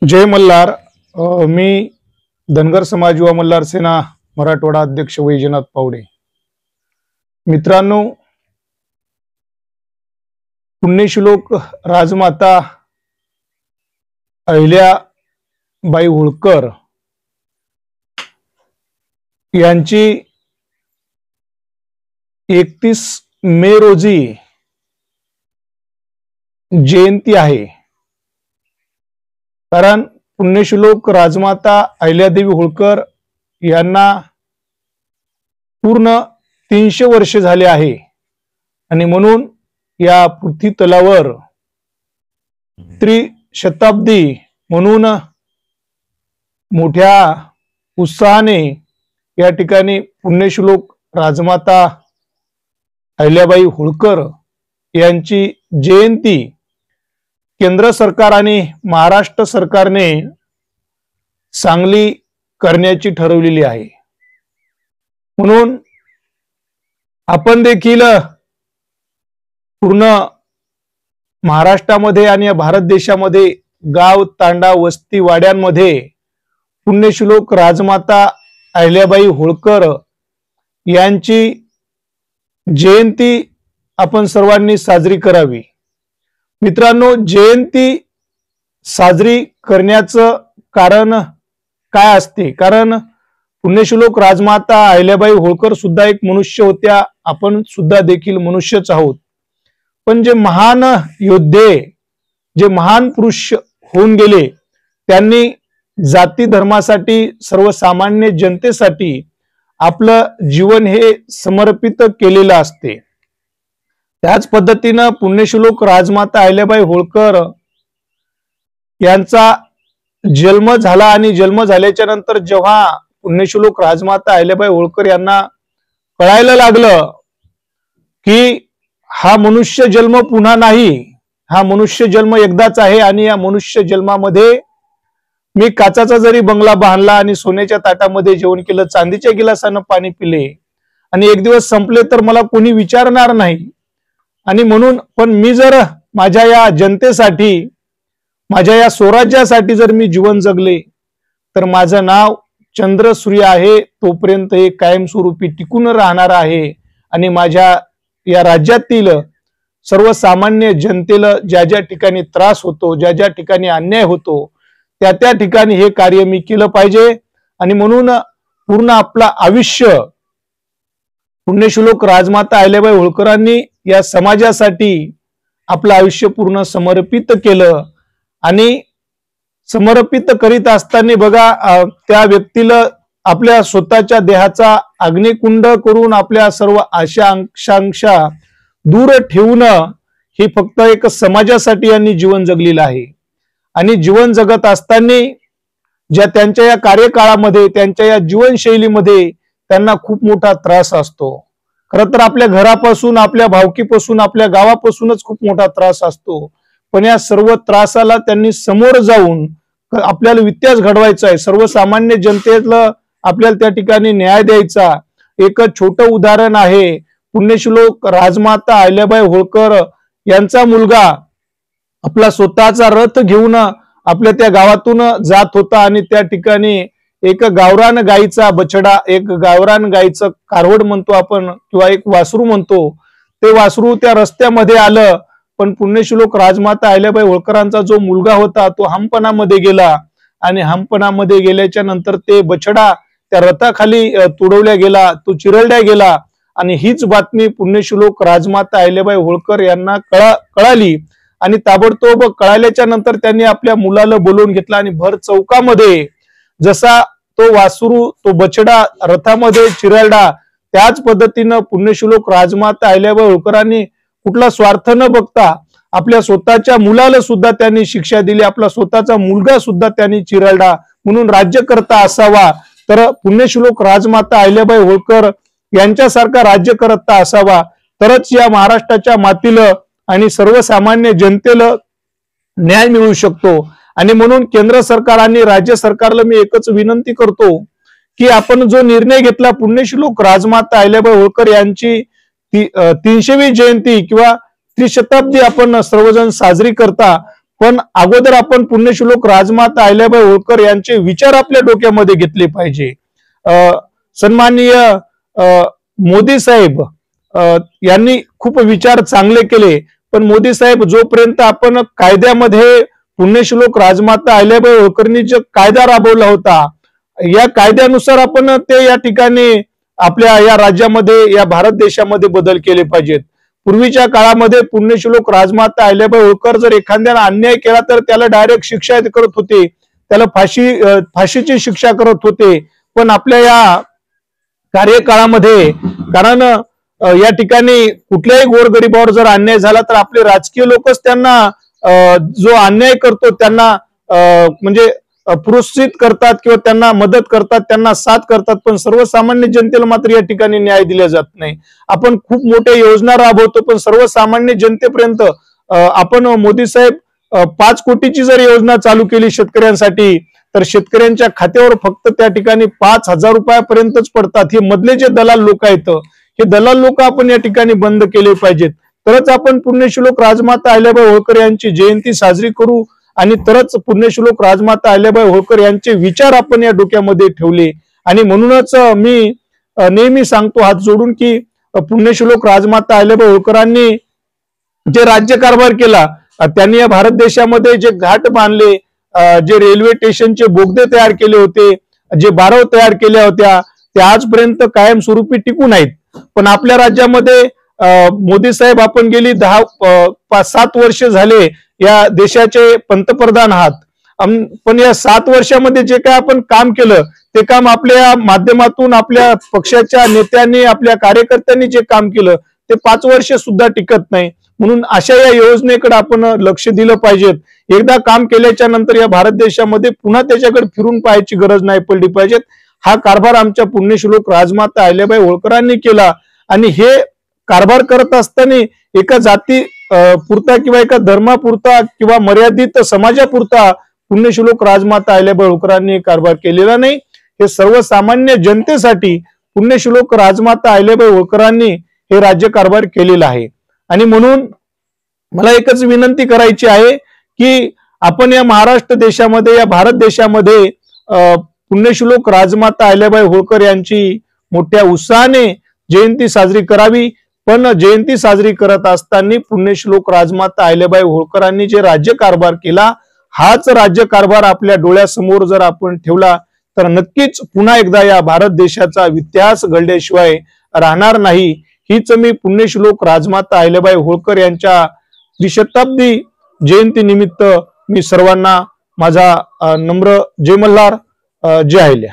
जय मल्हार। मी धनगर समाज युवा मल्हार सेना मराठवाडा अध्यक्ष वैजनाथ पावडे। मित्रांनो, पुण्यश्लोक राजमाता अहिल्याबाई होळकर यांची 31 मे रोजी जयंती आहे। कारण पुण्यश्लोक राजमाता अहिल्यादेवी होळकर यांना पूर्ण 300 वर्ष झाले आहे आणि म्हणून या पृथ्वी तलावर त्रिशताब्दी म्हणून मोठ्या उत्साहाने या ठिकाणी पुण्यश्लोक राजमाता अहिल्याबाई होळकर यांची जयंती केंद्र सरकार आणि महाराष्ट्र सरकारने चांगली करण्याची ठरवलेली आहे। म्हणून आपण देखील पूर्ण महाराष्ट्रामध्ये आणि भारत देशामध्ये गाव तांडा वस्ती वाड्यांमध्ये पुण्यश्लोक राजमाता अहिल्याबाई होळकर यांची जयंती आपण सर्वांनी साजरी करावी। मित्रांनो, जयंती साजरी करण्याचं कारण काय असते? कारण पुण्यश्लोक राजमाता अहिल्याबाई होळकर सुद्धा एक मनुष्य होत्या, आपण सुद्धा देखील मनुष्यच आहोत। पण जे महान योद्धे, जे महान पुरुष होऊन गेले, त्यांनी जाती धर्मासाठी, सर्वसामान्य जनतेसाठी आपलं जीवन हे समर्पित केलेलं असते। त्याच पद्धतीनं पुण्यश्लोक राजमाता अहिल्याबाई होळकर यांचा जन्म झाला आणि जन्म झाल्याच्या नंतर जेव्हा पुण्यश्लोक राजमाता अहिल्याबाई होळकर यांना कळायला लागलं की हा मनुष्य जन्म पुन्हा नाही, हा मनुष्य जन्म एकदाच आहे आणि या मनुष्य जन्मामध्ये मी काचाचा जरी बंगला बांधला आणि सोन्याच्या ताटामध्ये जेवण केलं, चांदीच्या गिलासानं पाणी पिले आणि एक दिवस संपले तर मला कोणी विचारणार नाही। आणि म्हणून पण मी जर माझ्या या जनतेसाठी, माझ्या या स्वराज्यासाठी जर मी जीवन जगले तर माझं नाव चंद्र सूर्य आहे, तोपर्यंत हे कायमस्वरूपी टिकून राहणार आहे। आणि माझ्या या राज्यातील सर्वसामान्य जनतेला ज्या ज्या ठिकाणी त्रास होतो, ज्या ज्या ठिकाणी अन्याय होतो, त्या त्या ठिकाणी हे कार्य मी केलं पाहिजे। आणि म्हणून पूर्ण आपलं आयुष्य पुण्यश्लोक राजमाता अहिल्याबाई होळकरांनी या समाजासाठी आपलं आयुष्य पूर्ण समर्पित केलं। आणि समर्पित करीत असताना बघा, त्या व्यक्तीला आपल्या स्वतःच्या देहाचा अग्निकुंड करून आपल्या सर्व आशा आकांक्षा दूर ठेवून हे फक्त एक समाजासाठी यांनी जीवन जगलेलं आहे। आणि जीवन जगत असताना ज्या त्यांच्या या कार्यकाळामध्ये, त्यांच्या या जीवनशैलीमध्ये त्यांना खूप मोठा त्रास असतो। खरं तर आपल्या घरापासून, आपल्या भावकीपासून, आपल्या गावापासूनच खूप मोठा त्रास असतो। पण या सर्व त्रासाला त्यांनी समोर जाऊन आपल्याला व्यत्यास घडवायचा आहे, सर्वसामान्य जनतेला आपल्याला त्या ठिकाणी न्याय द्यायचा। एक छोटं उदाहरण आहे, पुण्यश्लोक राजमाता अहिल्याबाई होळकर यांचा मुलगा आपला स्वतःचा रथ घेऊन आपल्या त्या गावातून जात होता आणि त्या ठिकाणी एक गावरान गाईचा बछडा, एक गावरान गाईचं कारवड म्हणतो आपण किंवा एक वासरू म्हणतो, ते वासरू त्या रस्त्यामध्ये आलं। पण पुण्यश्लोक राजमाता अहिल्याबाई होळकरांचा जो मुलगा होता तो हंपणामध्ये गेला आणि हंपणामध्ये गेल्याच्या नंतर ते बछडा त्या रथाखाली तुडवल्या गेला, तो चिरडल्या गेला। आणि हीच बातमी पुण्यश्लोक राजमाता अहिल्याबाई होळकर यांना कळाली आणि ताबडतोब कळाल्याच्या नंतर त्यांनी आपल्या मुलाला बोलवून घेतला आणि भर चौकामध्ये जसा तो वासरू, तो बछडा रथामध्ये चिरडला, त्याच पद्धतीनं पुण्यश्लोक राजमाता अहिल्याबाई होळकरांनी कुठला स्वार्थ न बघता आपल्या स्वतःच्या मुलाला सुद्धा त्यांनी शिक्षा दिली, आपला स्वतःचा मुलगा सुद्धा त्यांनी चिरडला। म्हणून राज्यकर्ता असावा तर पुण्यश्लोक राजमाता अहिल्याबाई होळकर यांच्यासारखा राज्यकर्ता असावा, तरच या महाराष्ट्राच्या मातीला आणि सर्वसामान्य जनतेला न्याय मिळू शकतो। आणि म्हणून केंद्र सरकार आणि राज्य सरकारला मी एकच विनंती करतो की आपण जो निर्णय घेतला, पुण्यश्लोक राजमाता अहिल्याबाई होळकर यांची 300वी जयंती किंवा त्रिशताब्दी आपण सर्वजण साजरी करता, पण अगोदर आपण पुण्यश्लोक राजमाता अहिल्याबाई होळकर यांचे विचार आपल्या डोक्यामध्ये घेतले पाहिजे. सन्माननीय मोदी साहेब यांनी खूप विचार चांगले केले, पण मोदी साहेब जोपर्यंत आपण कायद्यामध्ये पुण्यश्लोक राजमाता अहिल्याबाई होळकरनी जो कायदा राबवला होता, या कायद्यानुसार आपण ते या ठिकाणी आपल्या या राज्यामध्ये, या भारत देशामध्ये बदल केले पाहिजेत. पूर्वीच्या काळामध्ये पुण्यश्लोक राजमाता अहिल्याबाई होळकर जर एखाद्याला अन्याय केला तर त्याला डायरेक्ट शिक्षा करत होते, त्याला फाशीची शिक्षा करत होते. पण आपल्या या कार्यकाळामध्ये, कारण या ठिकाणी कुठल्याही गोरगरिबावर जर अन्याय झाला तर आपले राजकीय लोकच त्यांना जो अन्याय करतो त्यांना म्हणजे पुरस्कृत करतात किंवा त्यांना मदत करतात, त्यांना साथ करतात, पण सर्वसामान्य जनतेला मात्र या ठिकाणी न्याय दिला जात नाही. आपण खूप मोठ्या योजना राबवतो, पण सर्वसामान्य जनतेपर्यंत आपण मोदी साहेब 5 कोटीची जर योजना चालू केली शेतकऱ्यांसाठी, तर शेतकऱ्यांच्या खात्यावर फक्त त्या ठिकाणी 5,000 रुपयापर्यंतच पडतात. हे मधले जे दलाल लोक आहेत, हे दलाल लोक आपण या ठिकाणी बंद केले पाहिजेत. तरच आपण पुण्यश्लोक राजमाता अहिल्याबाई होळकर यांची जयंती साजरी करू, आणि तरच पुण्यश्लोक राजमाता अहिल्याबाई होळकर यांचे विचार आपण या डोक्यामध्ये ठेवले. आणि म्हणूनच मी नेहमी सांगतो हात जोडून की पुण्यश्लोक राजमाता अहिल्याबाई होळकरांनी जे राज्यकारभार केला, त्यांनी या भारत देशामध्ये जे घाट बांधले, जे रेल्वे स्टेशनचे बोगदे तयार केले होते, जे बारव तयार केल्या होत्या, ते आजपर्यंत कायमस्वरूपी टिकून आहेत. पण आपल्या राज्यामध्ये मोदी साहेब आपण गेली 7 वर्ष झाले या देशाचे पंतप्रधान आहात, पण या 7 वर्षामध्ये जे काय आपण काम केलं ते काम आपल्या माध्यमातून आपल्या पक्षाच्या नेत्यांनी, आपल्या कार्यकर्त्यांनी जे काम केलं ते 5 वर्ष सुद्धा टिकत नाही. म्हणून अशा या योजनेकडे आपण लक्ष दिलं पाहिजेत. एकदा काम केल्याच्या नंतर या भारत देशामध्ये पुन्हा त्याच्याकडे फिरून पाहायची गरज नाही पडली पाहिजेत. हा कारभार आमच्या पुण्यश्लोक राजमाता अहिल्याबाई होळकरांनी केला, आणि हे कारभार करत असताना एका जाती पुरता किंवा एका धर्मापुरता किंवा मर्यादित समाजापुरता पुण्यश्लोक राजमाता अहिल्याबाई होळकरांनी कारभार केलेला नाही. हे सर्वसामान्य जनतेसाठी पुण्यश्लोक राजमाता अहिल्याबाई होळकरांनी हे राज्यकारभार केलेला आहे. आणि म्हणून मला एकच विनंती करायची आहे की आपण या महाराष्ट्र देशामध्ये, या भारत देशामध्ये पुण्यश्लोक राजमाता अहिल्याबाई होळकर यांची मोठ्या उत्साहाने जयंती साजरी करावी. पण जयंती साजरी करत असताना पुण्यश्लोक राजमाता अहिल्याबाई होळकरांनी जे राज्यकारभार केला, हाच राज्यकारभार आपल्या डोळ्यासमोर जर आपण ठेवला तर नक्कीच पुन्हा एकदा या भारत देशाचा इतिहास घडल्याशिवाय राहणार नाही. हीच मी पुण्यश्लोक राजमाता अहिल्याबाई होळकर यांच्या त्रिशताब्दी जयंती निमित्त मी सर्वांना माझा नम्र जय मल्हार, जय अहिल्या.